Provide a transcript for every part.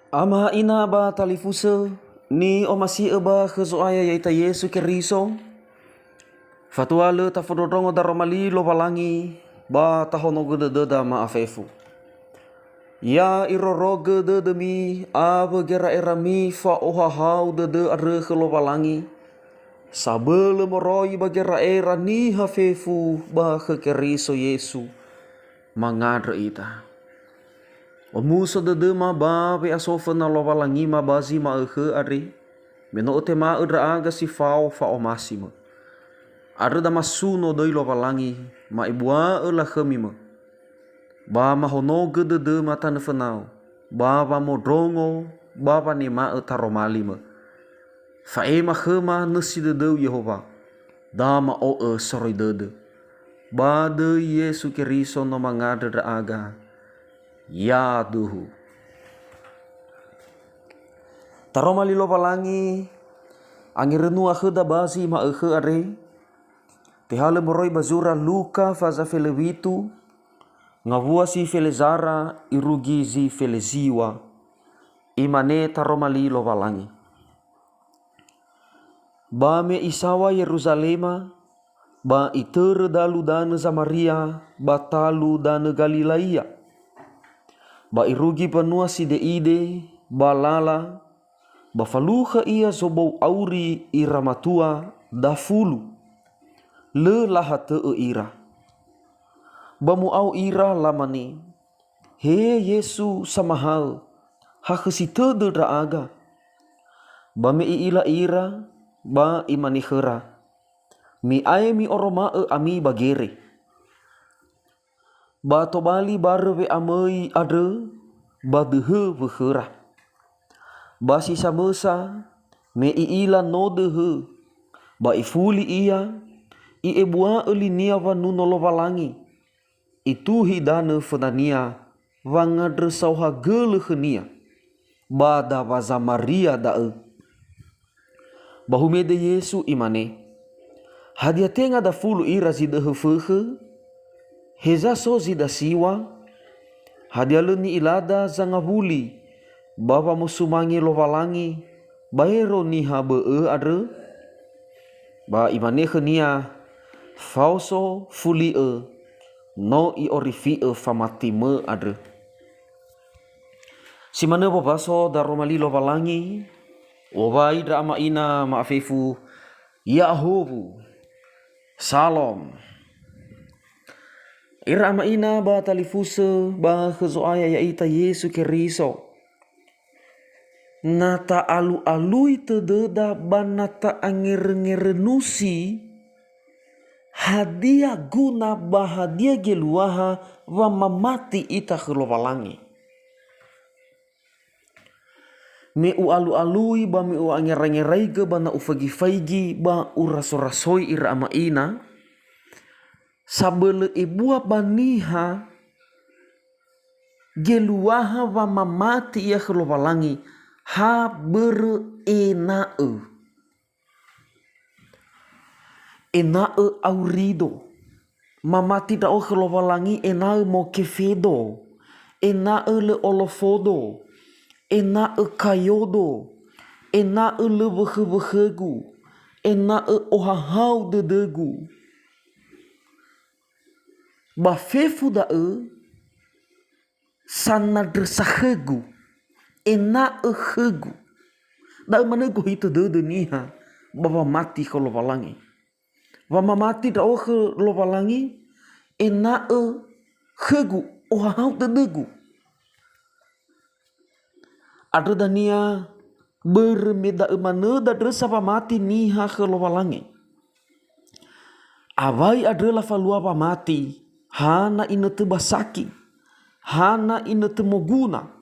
Ama ina ba talifuse ni o masi ba kezoaya yaita Yesu Keriso. Fatuale ta fododongo da romali lo balangi ba tahono gede da ma afefu. Ya iroroge de demi aba gera erami fa ohahau de are ke lo balangi. Sabele moroi ba gera era ni hafefu ba ke Keriso Yesu mangadre ita. O muso de ma ba be asofa na lo balangi ma bazi ma are. Meno o te ma udra aga si fao fa o masima. Ada da masuno doi lo balangi ma ibua la khemima. Ba ma hono gede de mata ne fenau. Ba mo drongo ba ni ma taromali ma. Fa e ma khema nesi de Yehova. Da ma o soroi de. Ba de Yesu Keriso no mangada da aga. Ya duhu. Taromali lo balangi angirenu akhda basi ma are. Tehale moroi bazura luka faza felewitu ngavua si felezara irugi zi feleziwa imane taromali lo balangi. Ba me isawa Yerusalema ba itere dalu dana Samaria ba talu dana Galilea. Ba irugi panua si deide ba lala ba faluha ia sobou auri iramatua da fulu. Le lahate ira. Bamu au ira lamani. He Yesu samahal. Hakesite de aga. Ba me ila ira. Ba imani khera. Mi ai mi oroma ami bagere. Ba tobali barwe amai ade. Ba dehe vkhera. Ba si samesa. Me ila no dehe. Ba ifuli ia. I ebua elinia vanuno lo balangi. Itu hidane fenania. Vangadre sauha gele khenia. Bada vaza Maria dae. Bahumede Yesu imane. Hadia tenga da fulu ira zida hefehe. Heza so zida siwa. Hadia leni ilada zangavuli. Bapa musumangi lo balangi. Baero niha be adre. Ba imane khenia. Fauso fuli no I orifi famatime adre. Simane babaso daromali lo balangi. Wawai da ama ina maafefu. Yahovu. Salom. Ira ama ina ba talifuse ba kezoaya yaita Yesu Keriso. Nata alu-alui tededa ba nata anger-ngerenusi. Hadia guna bahadia geluaha wa mamati ita kelobalangi. Me u alu-alui ba me u angerai-ngerai ba na ufagi-faigi ba uraso-rasoi ira ama ina. Sabele ibua baniha geluaha wa mamati ia kelobalangi. Ha berenae. Enae aurido. Mamati dao kelobalangi enae mo kefedo. Enae le olofodo. Enae kayodo. Enae le vehe-vehegu. Enae ohahau dedegu. Bafefu dae sanadresahegu. Enae hegu. Dae manego hita dede niha. Baba mati kelobalangi. Wama mati dao ke lobalangi enae hegu ohahau dedegu. Ada dania bermeda emane dadre sapa mati niha ke lobalangi. Awai adalah falua pamati. Hana inete basaki. Hana inete moguna.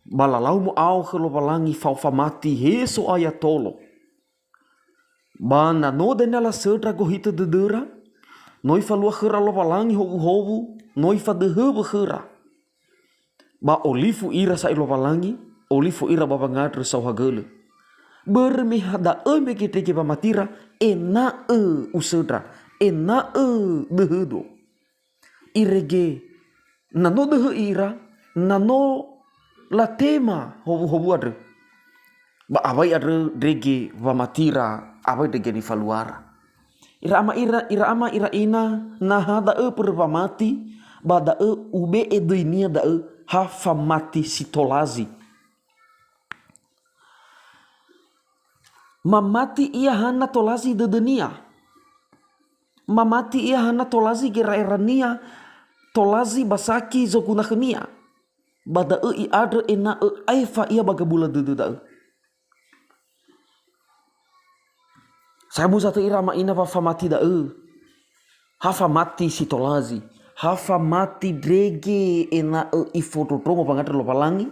Balalau mo au ke lobalangi fau famati heso ayatolo. Bana no denela sedra gohita dedera. Noi falua khera lo balangi hovu-hovu. Noi fa dehe khera. Ba olifu ira sa ilo balangi. Olifu ira baba ngadre sauha gele. Bermihada eme kiteke pamatira. Ena usedra. Ena dehedo. Irege. Nano dehe ira. Nano la tema hobu ada. Ba abai ada drege wa matira abai drege ni faluara. Ira ama ira ina naha da perva mati ba da ube edoinia da hafa mati sitolazi. Mamati ia hana tolazi de dunia. Mamati ia hana tolazi gera erania tolazi basaki zokuna khania. Bada i ada ena aifa ia bagabula de da. Sabu satu irama ina fa mati da hafa mati sitolazi. Hafa mati drege ena ifoto tromo pangadre lo palangi.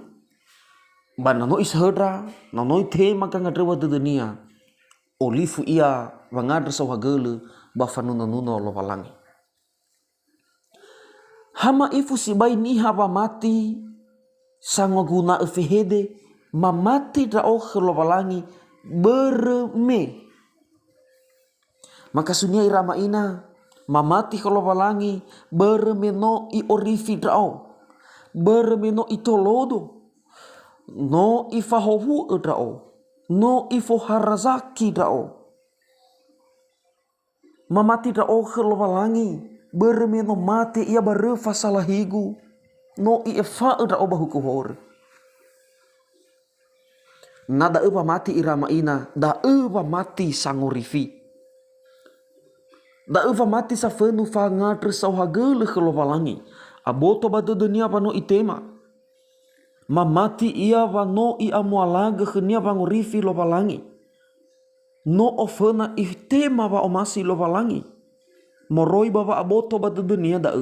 Ba nano ishedra, nano ite maka ngadrewa de dunia. Olifu ia wangadre sa wagele ba fanuna nuno lo palangi. Hama ifu sibai niha ba mati sangoguna efehede mamati drao lo palangi berme. Maka sunia irama ina mamati lo palangi bermeno i orifi drao. Bermeno i tolodo. No ifahohu drao. No ifo harazaki drao. Mamati drao lo palangi bermeno mati ia barefa salahigu. No ifa drao bahuku hor. Nada eba mati irama ina da eba mati sangorifi. Da eba mati sa fenu fa ngadre sa hagele lo palangi. Aboto bado dunia pano itema. Mamati ia vano i amualaga khenia vangorifi lo palangi. No ofena ihtema va omasi lo palangi. Moroi baba aboto bado dunia da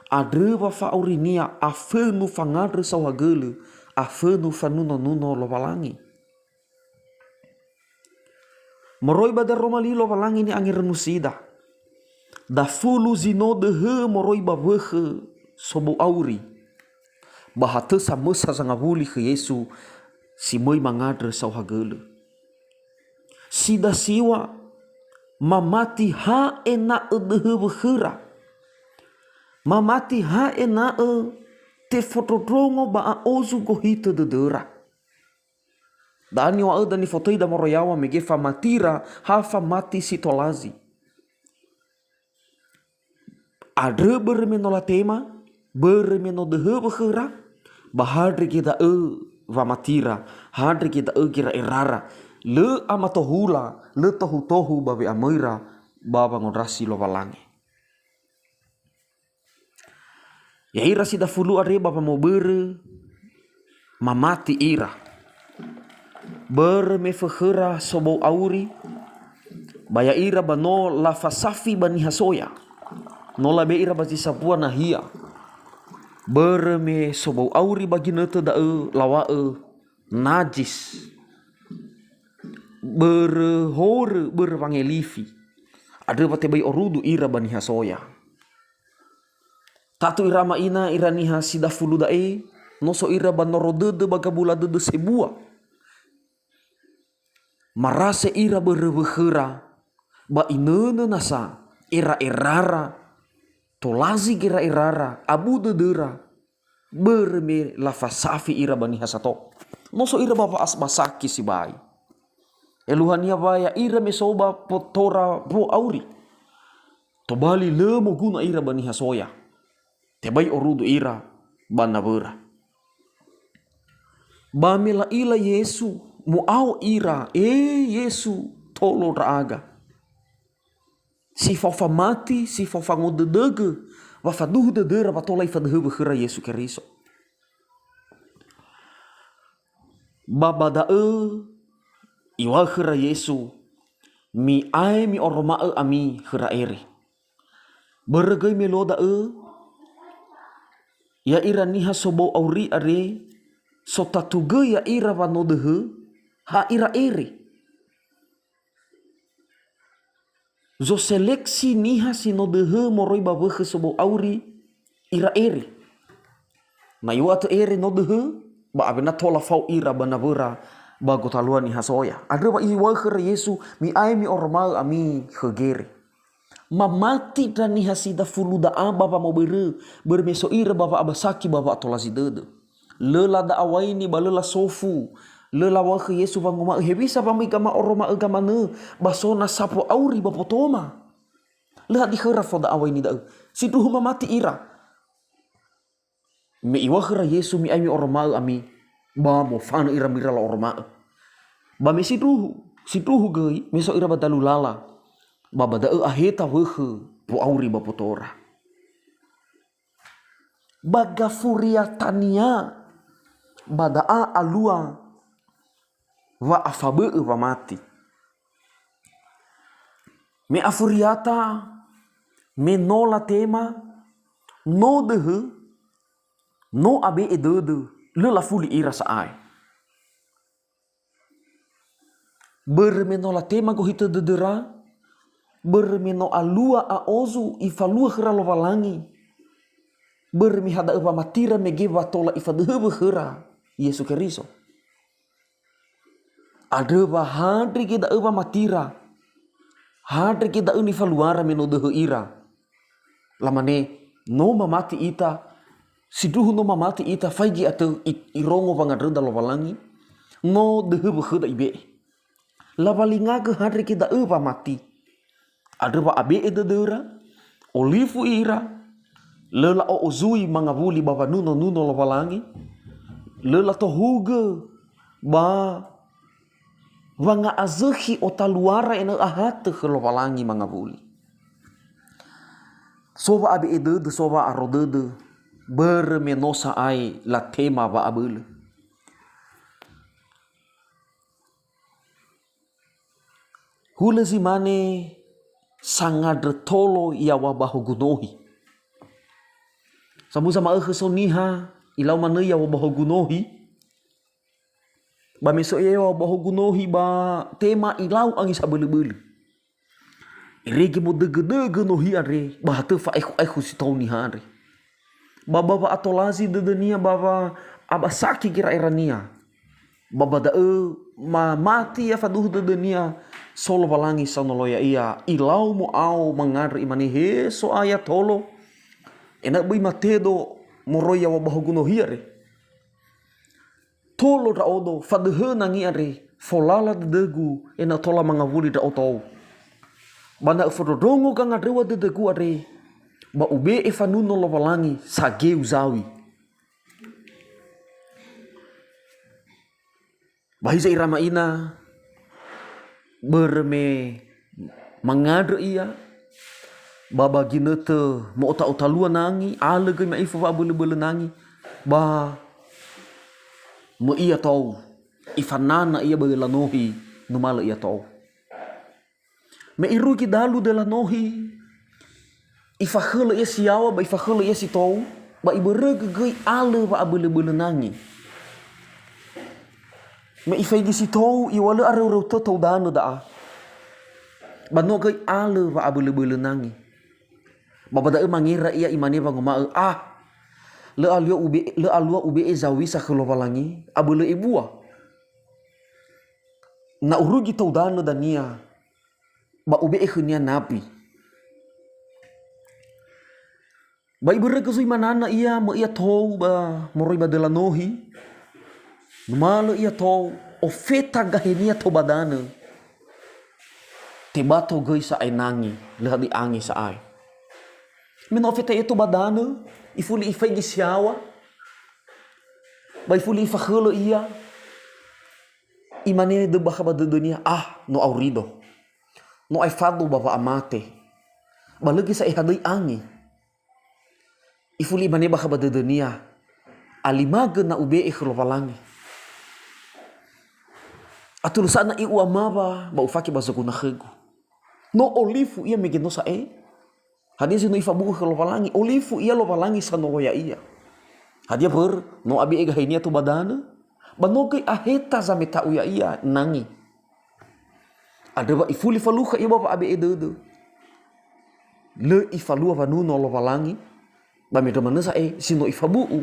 adre va fa aurinia afenu fangadre sa hagele afenu fanuno nuno lo palangi. Moroi bada romali lo palangi ni angir nusida. Da fulu zino de moroi babehe sobo auri. Bahate sama sangabuli ke Yesu si moi mangadre sa hagele. Sida siwa mamati ha ena dehe behera. Mamati ha ena te fotodrongo ba a ozu gohita de dera. Dani wa dani fotoi da moroyawa mege famatira ha famati sitolazi. Adre bermeno la tema bermeno dehe behera. Bahadri kita vamatira hadri kita kira erara le amatohula le tohu babe amoira baba ngodrasi lo palangi. Ya ira sida fulu are baba mau bere mamati ira me fehera sobo auri baya ira bano la fasafi bani hasoya no la be ira basi sapua nahia berme sobo auri bagi nete da lawa najis berhore bervangelifi ada pate bai orudu ira bani hasoya tatu irama ina iraniha sida fulu da no so ira banorode de bagabula de sebua marase ira berwehera ba inene nasa ira erara tolazi kira irara abu dedera berme lafasafi ira bani hasato noso ira bapa asmasaki si bai eluhania baya ira mesoba potora pro auri tobali lemo guna ira bani hasoya tebai orudu ira banabera bamela ila Yesu muau ira Yesu tolo raaga si fofa mati, si fofa ngodedege, wafaduh dedera patolai fadhe behera Yesu Keriso. Baba iwa hera Yesu, mi ai mi oroma ami hera ere. Bergai meloda ya ira niha sobo auri are, sotatuge ya ira vanodehe, ha ira ere. Zo seleksi niha sinodehe moroi babehe sobo auri ira ere. Na iwatu ere nodehe ba abena tola fau ira banabera ba gotalua niha soya. Adre ba iwa kere Yesu mi ai mi ormal ami hegere. Mamati dan niha sida fulu da aba ba mau bermeso ira baba abasaki baba tolasi dede. lela da awaini ba lela sofu lela wa ke Yesu bangoma hebisa pamigama oroma agama ne basona sapo auri ba potoma leha di khara fo da awaini da si duhu mati ira me iwa khara Yesu mi ai mi oroma ami ba mo fana ira mira la oroma ba me si duhu gai meso ira badalu lala ba bada aheta wehe po auri ba potora baga furia tania badaa alua wa afabe wa mati me afuriata me nola tema no dehe no abe edede le la fuli ira saai bermeno la tema go hita dedera bermeno alua a ozu ifalua khira lo walangi bermi hada upa matira megeva tola ifadhebe khira Yesu Keriso ada ba hadri kita upa matira hadri kita uni faluara meno dehe ira lamane no mamati ita siduhu no mamati ita faigi atau irongo pangadreda lo walangi no dehebe khira ibe la palinga ke hadri kita upa mati ada ba abe ededera olifu ira lela o ozui mangabuli baba nuno lo walangi lela tohuge ba wanga azekhi otaluara ena ahate ke lo walangi mangabuli soba abe edede soba arodede bermenosa ai la tema ba abele hule zimane sangadre tolo ia wabaho gunohi samu sama soniha ilau mana ia wabaho gunohi ba meso ia wabaho gunohi ba tema ilau angis abele-bele irege mo dege-dege nohi are ba hate fa eku si tau ni hare baba atolazi dedenia baba abasaki kira irania baba da ma mati ya faduh dedenia solo balangi sanoloya ia ilau mo au mangar imani he so aya tolo enak bui matedo moroya wabaho guno hiare tolo da odo faduh nangi are folala dedegu enak tola mangavuli da oto bana fododongo kang adrewa dedegu are ba ube efanuno lo balangi sage uzawi bahisa irama ina berme mangadre ia baba ginete mo ota lua nangi ale ge mai fa bele nangi ba mo ia tau ifanana ia bele lanohi numala ia tau me iru ki dalu de lanohi ifakhele ia siawa ba ifakhele ia si tau ba iberege ge ale ba bele nangi me ifai di si tau iwale areu tau dano da bano ge ale ba bele nangi babada mangira ia imane bangoma le alua ube ezawi sa kholowalangi abule ibua na urugi taudano dania ba ube ekhnia napi ba ibere kezui manana ia mo ia tou ba moroi badela nohi malo ia tou ofeta gahenia to badana tebato goi sa ainangi le angi sa ai menofeta itu badana ifuli ifai gisiawa ba ifuli ifakhelo ia imane de bakaba de dunia no aurido no ai fado baba amate balagi sa ihadai angi ifuli imane bakaba de dunia alimaga na ube ikhlo walangi atul sana i uamaba ba ufaki bazaguna khegu no olifu ia megeno sa hadia sino ifabuku ke lovalangi olifu ia lovalangi sanoloya ia hadia ber no abi ega hinia tu badana banoge aheta zameta uya ia nangi ada ba ifuli faluka ia baba abi edede le ifalua vanu no lovalangi ba medo manesa sino ifabu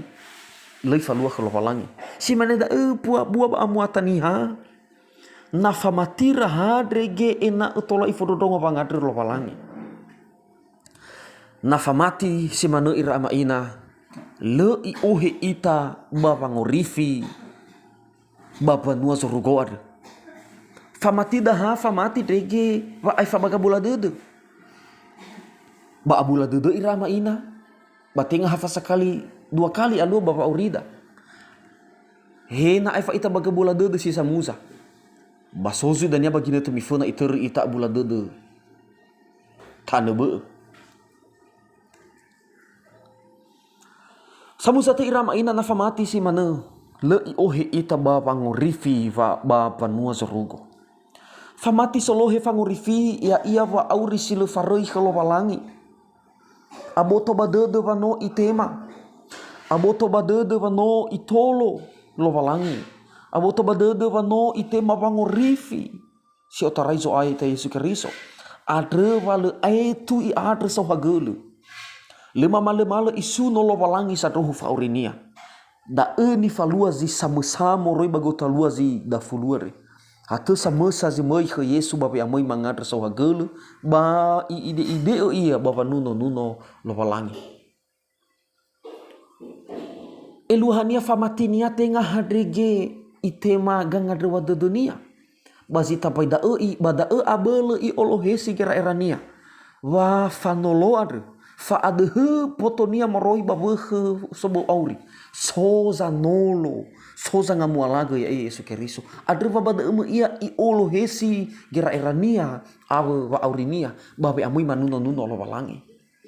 le ifalua ke lovalangi si maneda bua ba amuataniha nafamatira hadrege ena utola ifododongo bangadre lovalangi nafamati si manu ira ama ina le i ohe ita bapangorifi babanua zorugoar. Famati daha famati drege va ai famagabula dede. Ba abula dede irama ina. Batenga hafa sekali 2 kali alu bapa urida. Hena ai fa ita bagabula dede si samusa. Basozu dania bagina tu mifuna iteri ita bula dede. Tanebe. Samusa te irama ina na famati si mana le i ohe ita ba pangorifi va ba panua zorugo. Famati solohe fangorifi ia va auri sile faroi khalo balangi. Aboto badede vano itema. Aboto badede vano itolo lo balangi. Aboto badede vano itema pangorifi. Si otarai zo ai te Yesu Keriso. Adre vale aitu i adre so hagele. Lema male isu no lo balangi sa rohu faurinia. Da ni falua zi sama-sama roi bagota lua zi da fuluare. Hata sama sa zi mai ke Yesu bape amai mangadra so hagele ba i ide o ia bapa nuno lo balangi. Eluhania famatinia tenga hadrege itema gangadre wa dunia. Bazi tapai da i bada abele i olohesi kira erania. Wa fanolo adre. Fa adehe potonia maroi babehe sobo auri. Soza nolo. Soza ngamualaga ya Yesu Keriso. Adre va bada ia i olohesi kira erania. Awe wa aurinia. Babe amui manuno lo balangi.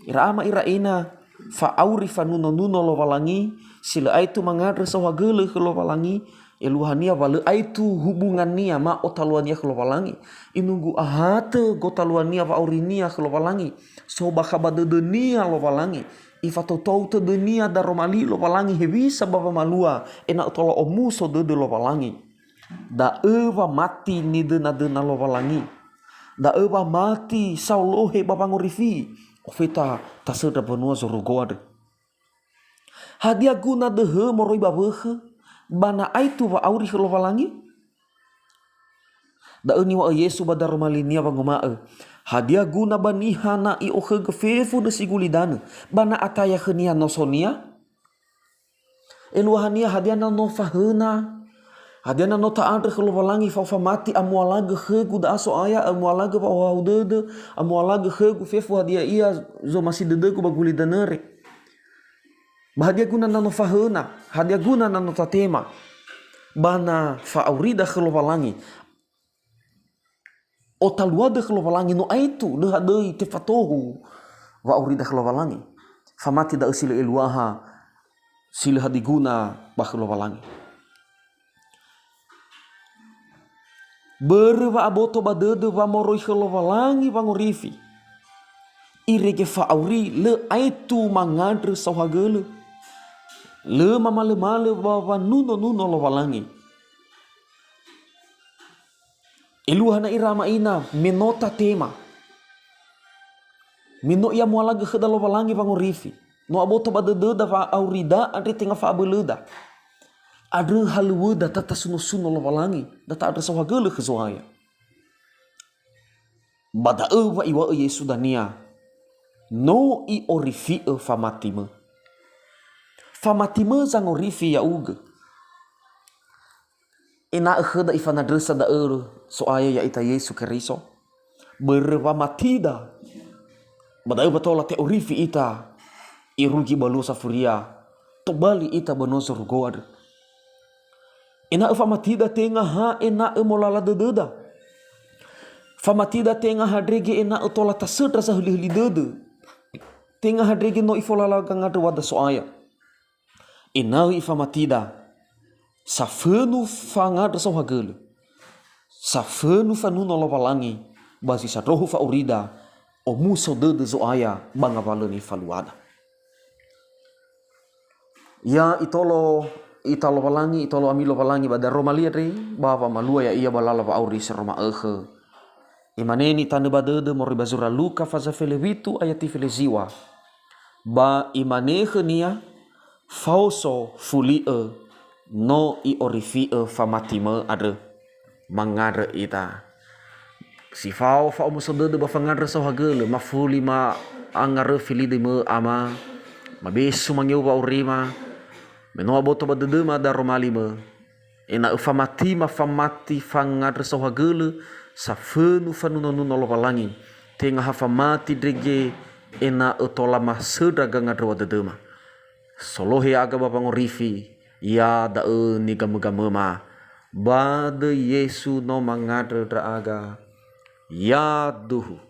Ira ama ira ina. Fa auri fa nuno lo balangi. Sila aitu mangadre sawagele ke lo balangi. Eluhania vale aitu hubungannya ma otaluania ke lo balangi. Inunggu ahate gotaluania va aurinia ke lo balangi. So bakabade dunia lo balangi. Ifatotau te dunia da romali lo balangi hebisa baba malua. Enak tola omuso de lo balangi. Da eva mati ni dena lo balangi. Da eva mati saulohe baba ngorifi. Ofeta taseda benua zorugoade. Hadia guna dehe moroi babehe. Bana aitu wa auri lo balangi. Da ni wa Yesu badar malinia bangumae. Hadia guna banihana i ohe gefefu de sigulidana. Bana ataya khenia nosonia. Eluahania hadiana no fahena. Hadiana no taadre lo balangi fa mati amualaga khegu da aso aya amualaga pa waudede amualaga khegu fefu hadia ia zo masih dedeku bagulidanere. Bahadia guna nano fahena, hadia guna nano tatema. Bana fa aurida khelo balangi. Otaluade khelo balangi no aitu deha dei te fatohu wa aurida khelo balangi. Famati da usile eluaha sile hadiguna ba khelo balangi. Berwa aboto badede wa moroi khelo balangi bangorifi. Irege fa auri le aitu mangadre sawagele. Le male bawa nuno lo balangi. Iluhana irama ina menota tema. Mino ia mualaga kheda lo balangi pangorifi. No aboto badede da fa aurida ade tenga fa abeleda. Adre haluweda tata suno lo balangi. Data ada sawagele kezoaya. Bada wa iwa Yesu dania. No i orifi famatime. Famatime zangorifi ya uge. Ina kheda ifana dresa da so aya ya ita Yesu Keriso. Berwa matida. Badai batola te orifi ita. Irugi balu safuria. Tobali ita banoso rugoad. Ina famatida tenga ha ina molala dededa. Famatida tenga hadrege ina utola tasedra sa huli dede. Tenga hadrege no ifolala gangada wada so aya. Inau ifamatida safenu fangadra so hagele. Safenu fanuno lo balangi basi sa rohu fa urida omuso dede zo aya banga baleni faluada. Ya itolo balangi itolo amilo balangi bada romalia re baba malua ya ia balala va auri seroma ehe. Imaneni tande badede mori bazura luka faza felevitu ayati feleziwa. Ba imanehe nia fauso fulie no i orifie famatime ada mangare ita. Si fa omusode de bafangadre so hagele mafuli ma angare fili de me ama Mabesu mangiu wa urima. Menoa boto badedema da romalima. Ena ufamati mafamati fangadra sawhagele sa fenu fanunanuna lovalangi. Tenga hafamati drege ena utola mahsedra gangadra wadedema. Solohe aga babangorifi ya da ni gamu-gamema. Bade Yesu no mangadra dra aga. Ya duhu.